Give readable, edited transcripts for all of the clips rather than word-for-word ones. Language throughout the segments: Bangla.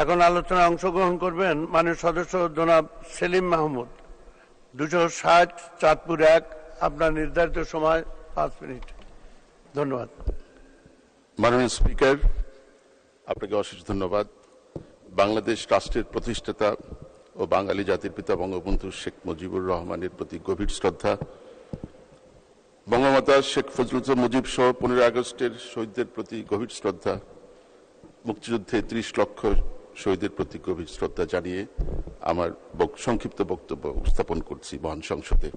এখন আলোচনায় অংশগ্রহণ করবেন মাননীয় সদস্য জনাব সেলিম মাহমুদ, 260 চাঁদপুর 1। আপনার নির্ধারিত সময় 5 মিনিট। ধন্যবাদ। মাননীয় স্পিকার, আপনাকে অশেষ ধন্যবাদ। বাংলাদেশ রাষ্ট্রের প্রতিষ্ঠাতা ও বাঙালি জাতির পিতা বঙ্গবন্ধু শেখ মুজিবুর রহমানের প্রতি গভীর শ্রদ্ধা। বঙ্গমাতা শেখ ফজলুল মুজিব সহ 15 আগস্টের শহীদদের প্রতি গভীর শ্রদ্ধা। মুক্তিযুদ্ধে 30 লক্ষ শহীদের প্রতি গভীর শ্রদ্ধা জানিয়ে আমার সংক্ষিপ্ত বক্তব্য উপস্থাপন করছি মহান সংসদে।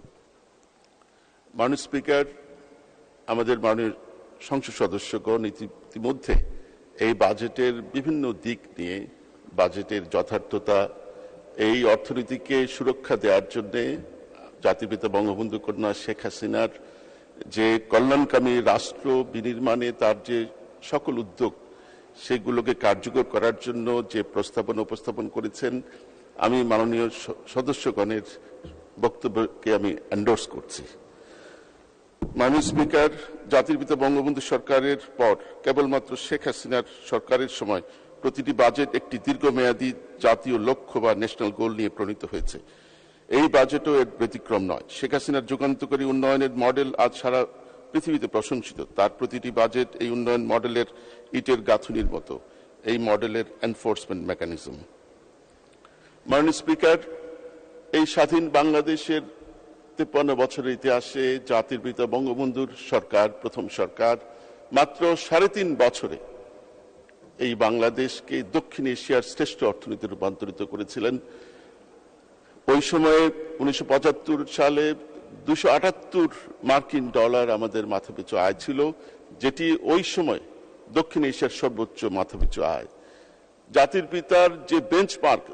মাননীয় স্পিকার, আমাদের মাননীয় সংসদ সদস্যগণ ইতিমধ্যে এই বাজেটের বিভিন্ন দিক নিয়ে, বাজেটের যথার্থতা, এই অর্থনীতিকে সুরক্ষা দেওয়ার জন্য জাতির পিতা বঙ্গবন্ধু কন্যা শেখ হাসিনার যে কল্যাণকামী রাষ্ট্র বিনির্মাণে তার যে সকল উদ্যোগ, সেগুলোকে কার্যকর করার জন্য যে প্রস্তাবনা উপস্থাপন করেছেন, আমি মাননীয় সদস্যগণের বক্তব্যকে আমি এন্ডোর্স করছি। মাননীয় স্পিকার, জাতির পিতা বঙ্গবন্ধু সরকারের পর কেবলমাত্র শেখ হাসিনার সরকারের সময় প্রতিটি বাজেট একটি দীর্ঘমেয়াদী জাতীয় লক্ষ্য বা ন্যাশনাল গোল নিয়ে প্রণীত হয়েছে। এই বাজেটও এর ব্যতিক্রম নয়। শেখ হাসিনার যুগান্তকারী উন্নয়নের মডেল আজ সারা পৃথিবীতে প্রশংসিত। তার প্রতিটি বাজেট এই উন্নয়ন মডেলের ইটের গাঁথুনির মতো, এই মডেলের এনফোর্সমেন্ট মেকানিজম। মাননীয় স্পিকার, এই স্বাধীন বাংলাদেশের 53 বছরের ইতিহাসে জাতির পিতা বঙ্গবন্ধুর সরকার, প্রথম সরকার, মাত্র 3.5 বছরে এই বাংলাদেশকে দক্ষিণ এশিয়ার শ্রেষ্ঠ অর্থনীতিতে রূপান্তরিত করেছিলেন। ওই সময়ে 1975 সালে 278 মার্কিন ডলার আমাদের মাথাপিছু আয় ছিল, যেটি ওই সময় দক্ষিণ এশিয়ার সর্বোচ্চ মাথাপিছু আয়। জাতির পিতার যে বেঞ্চমার্ক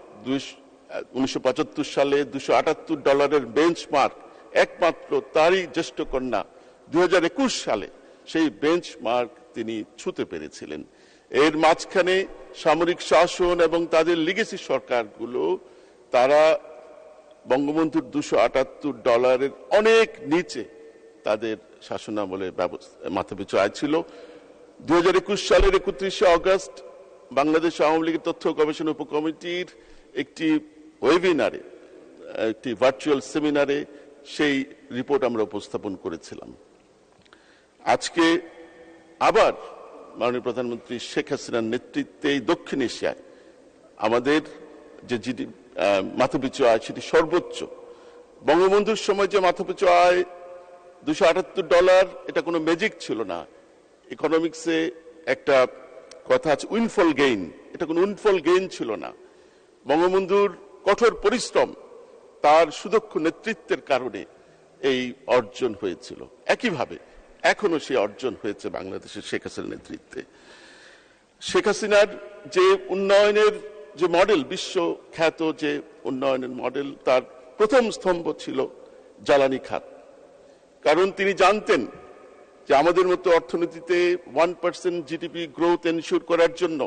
1975 সালে 278 ডলারের বেঞ্চমার্ক, একমাত্র তারই জ্যেষ্ঠ কন্যা 2021 সালে সেই বেঞ্চমার্ক তিনি ছুঁতে পেরেছিলেন। এর মাঝখানে সামরিক শাসন এবং তাদের লিগেসি সরকারগুলো তারা বঙ্গবন্ধুর 278 ডলারের অনেক নিচে তাদের শাসনামলের মাথাপিছু আয় ছিল। 2021 সালের 31 আগস্ট বাংলাদেশ আওয়ামী লীগের তথ্য গবেষণা উপকমিটির একটি ওয়েবিনারে, একটি ভার্চুয়াল সেমিনারে সেই রিপোর্ট আমরা উপস্থাপন করেছিলাম। আজকে আবার মাননীয় প্রধানমন্ত্রী শেখ হাসিনার নেতৃত্বে দক্ষিণ এশিয়ায় আমাদের যে মাথাপিছু আয় সেটি সর্বোচ্চ। বঙ্গবন্ধুর সময় যে মাথাপিছু আয় 278 ডলার, এটা কোনো ম্যাজিক ছিল না। ইকোনমিক্সে একটা কথা আছে, উইনফল গেইন। এটা কোনো উইনফল গেইন ছিল না। বঙ্গবন্ধুর কঠোর পরিশ্রম, তার সুদক্ষ নেতৃত্বের কারণে এই অর্জন হয়েছিল। একইভাবে এখনো সেই অর্জন হয়েছে বাংলাদেশের শেখ হাসিনার নেতৃত্বে। শেখ হাসিনার যে উন্নয়নের যে মডেল, বিশ্বখ্যাত যে উন্নয়নের মডেল, তার প্রথম স্তম্ভ ছিল জ্বালানি খাত। কারণ তিনি জানতেন যে আমাদের মতো অর্থনীতিতে 1% জিডিপি গ্রোথ এনশিওর করার জন্য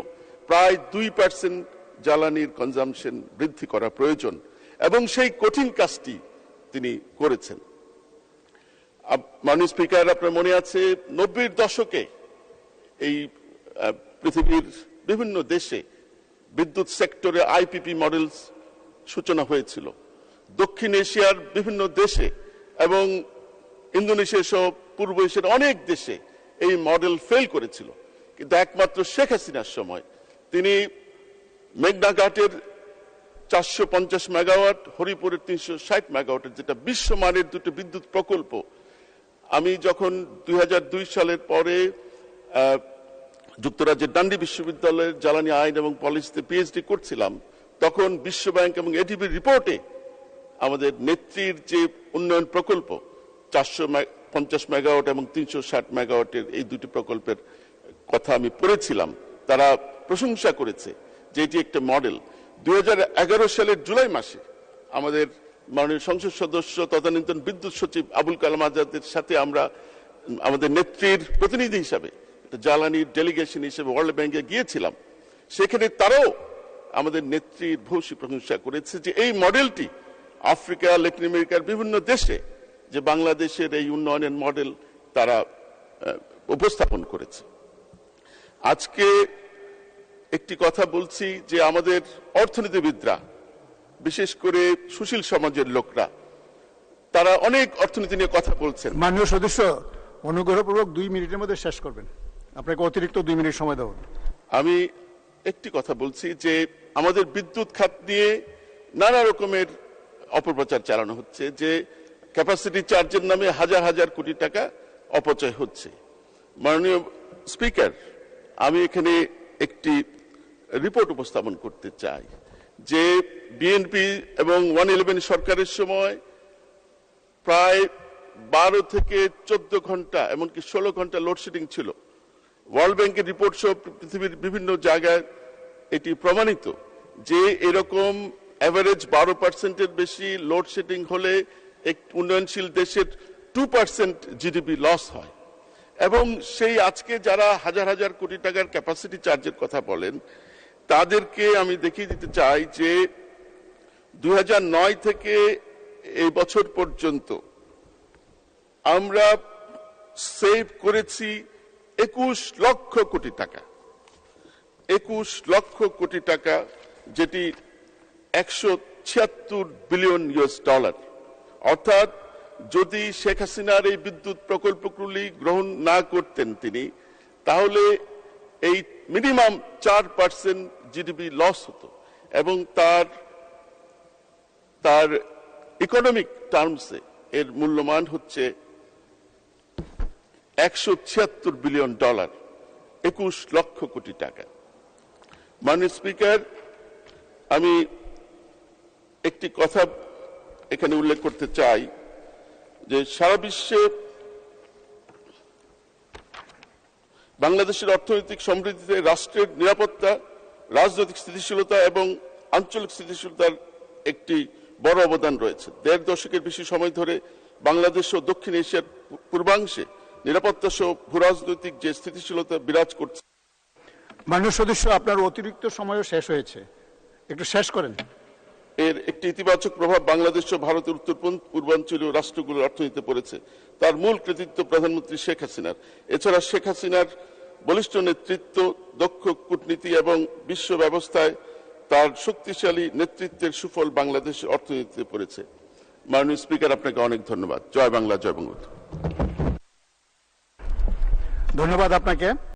প্রায় 2% জ্বালানির কনজাম্পশন বৃদ্ধি করা প্রয়োজন, এবং সেই কঠিন কাজটি তিনি করেছেন। মাননীয় স্পিকার, আপনার মনে আছে 90-এর দশকে এই পৃথিবীর বিভিন্ন দেশে বিদ্যুৎ সেক্টরে আইপিপি মডেল সূচনা হয়েছিল। দক্ষিণ এশিয়ার বিভিন্ন দেশে এবং ইন্দোনেশিয়া সহ পূর্ব এশিয়ার অনেক দেশে এই মডেল ফেল করেছিল, কিন্তু একমাত্র শেখ হাসিনার সময় তিনি মেঘনাঘাটের 450 মেগাওয়াট, হরিপুরের 360 মেগাওয়াটের, যেটা বিশ্বমানের দুটো বিদ্যুৎ প্রকল্প। আমি যখন 2002 সালের পরে যুক্তরাজ্যের ডান্ডি বিশ্ববিদ্যালয়ের জ্বালানি আইন এবং পলিসিতে পিএইচডি করছিলাম, তখন বিশ্বব্যাংক এবং এডিবির রিপোর্টে আমাদের নেত্রীর যে উন্নয়ন প্রকল্প 450 মেগাওয়াট এবং 360 মেগাওয়াটের এই দুটি প্রকল্পের কথা আমি পড়েছিলাম। তারা প্রশংসা করেছে যে এটি একটা মডেল। 2011 সালের জুলাই মাসে আমাদের মাননীয় সংসদ সদস্য তদানীন্তন বিদ্যুৎ সচিব আবুল কালাম আজাদের সাথে আমরা আমাদের নেত্রীর প্রতিনিধি হিসাবে জ্বালানির ডেলিগেশন হিসেবে ওয়ার্ল্ড ব্যাংকে গিয়েছিলাম। সেখানে তারাও আমাদের নেত্রীর ভূয়সী প্রশংসা করেছে যে এই মডেলটি আফ্রিকা, ল্যাটিন আমেরিকার বিভিন্ন দেশে যে বাংলাদেশের এই উন্নয়নের মডেল তারা উপস্থাপন করেছে। আজকে একটি কথা বলছি যে আমাদের অর্থনীতিবিদরা, বিশেষ করে সুশীল সমাজের লোকরা, তারা অনেক অর্থনীতি নিয়ে কথা বলছেন। মাননীয় সদস্য, অনুগ্রহপূর্বক 2 মিনিটের মধ্যে শেষ করবেন। আপনাকে অতিরিক্ত 2 মিনিট সময় দেওয়া হলো। আমি একটি কথা বলছি যে আমাদের বিদ্যুৎ খাত নিয়ে নানা রকমের অপপ্রচার চালানো হচ্ছে, যে ক্যাপাসিটি চার্জের নামে হাজার হাজার কোটি টাকা অপচয় হচ্ছে। মাননীয় স্পিকার, আমি এখানে একটি রিপোর্ট উপস্থাপন করতে চাই যে বিএনপি এবং 111 সরকারের সময় প্রায় 12 থেকে 14 ঘন্টা এমনকি 16 ঘন্টা লোডশেডিং ছিল। ওয়ার্ল্ড ব্যাংকের রিপোর্ট সহ পৃথিবীর বিভিন্ন জায়গায় এটি প্রমাণিত যে এরকম অ্যাভারেজ 12%-এর বেশি লোডশেডিং হলে এক উন্নয়নশীল দেশের 2% জিডিপি লস হয়। এবং সেই আজকে যারা হাজার হাজার কোটি টাকার ক্যাপাসিটি চার্জের কথা বলেন, তাদেরকে আমি দেখিয়ে দিতে চাই যে 2009 থেকে এই বছর পর্যন্ত আমরা সেভ করেছি 21 লক্ষ কোটি টাকা। 21 লক্ষ কোটি টাকা, যেটি 176 বিলিয়ন ইউএস ডলার। অর্থাৎ যদি শেখ হাসিনার এই বিদ্যুৎ প্রকল্পগুলি গ্রহণ না করতেন তিনি, তাহলে এই মিনিমাম 4% জিডিপি লস হতো এবং তার ইকোনমিক টার্মসে এর মূল্যমান হচ্ছে 176 বিলিয়ন ডলার, 21 লক্ষ কোটি টাকা। মাননীয় স্পিকার, আমি একটি কথা এখানে উল্লেখ করতে চাই যে সারা বিশ্বে বাংলাদেশের অর্থনৈতিক সমৃদ্ধিতে রাষ্ট্রের নিরাপত্তা, রাজনৈতিক স্থিতিশীলতা এবং আঞ্চলিক স্থিতিশীলতার একটি বড় অবদান রয়েছে। 1.5 দশকের বেশি সময় ধরে বাংলাদেশ ও দক্ষিণ এশিয়ার পূর্বাংশে নিরাপত্তা সহ ভূরাজনৈতিক যে স্থিতিশীলতা বিরাজ করছে। মাননীয় সদস্য, আপনার অতিরিক্ত সময়ও শেষ হয়েছে, একটু শেষ করেন। এর একটি ইতিবাচক প্রভাব বাংলাদেশ ও ভারতের উত্তর পূর্বাঞ্চলীয় রাষ্ট্রগুলোর অর্থনীতিতে পড়েছে। তার মূল কৃতিত্ব প্রধানমন্ত্রী শেখ হাসিনার। এছাড়া শেখ হাসিনার বলিষ্ঠ নেতৃত্ব, দক্ষ কূটনীতি এবং বিশ্ব ব্যবস্থায় তার শক্তিশালী নেতৃত্বের সুফল বাংলাদেশের অর্থনীতিতে পড়েছে। মাননীয় স্পিকার, আপনাকে অনেক ধন্যবাদ। জয় বাংলা, জয় বঙ্গবন্ধু। ধন্যবাদ আপনাকে।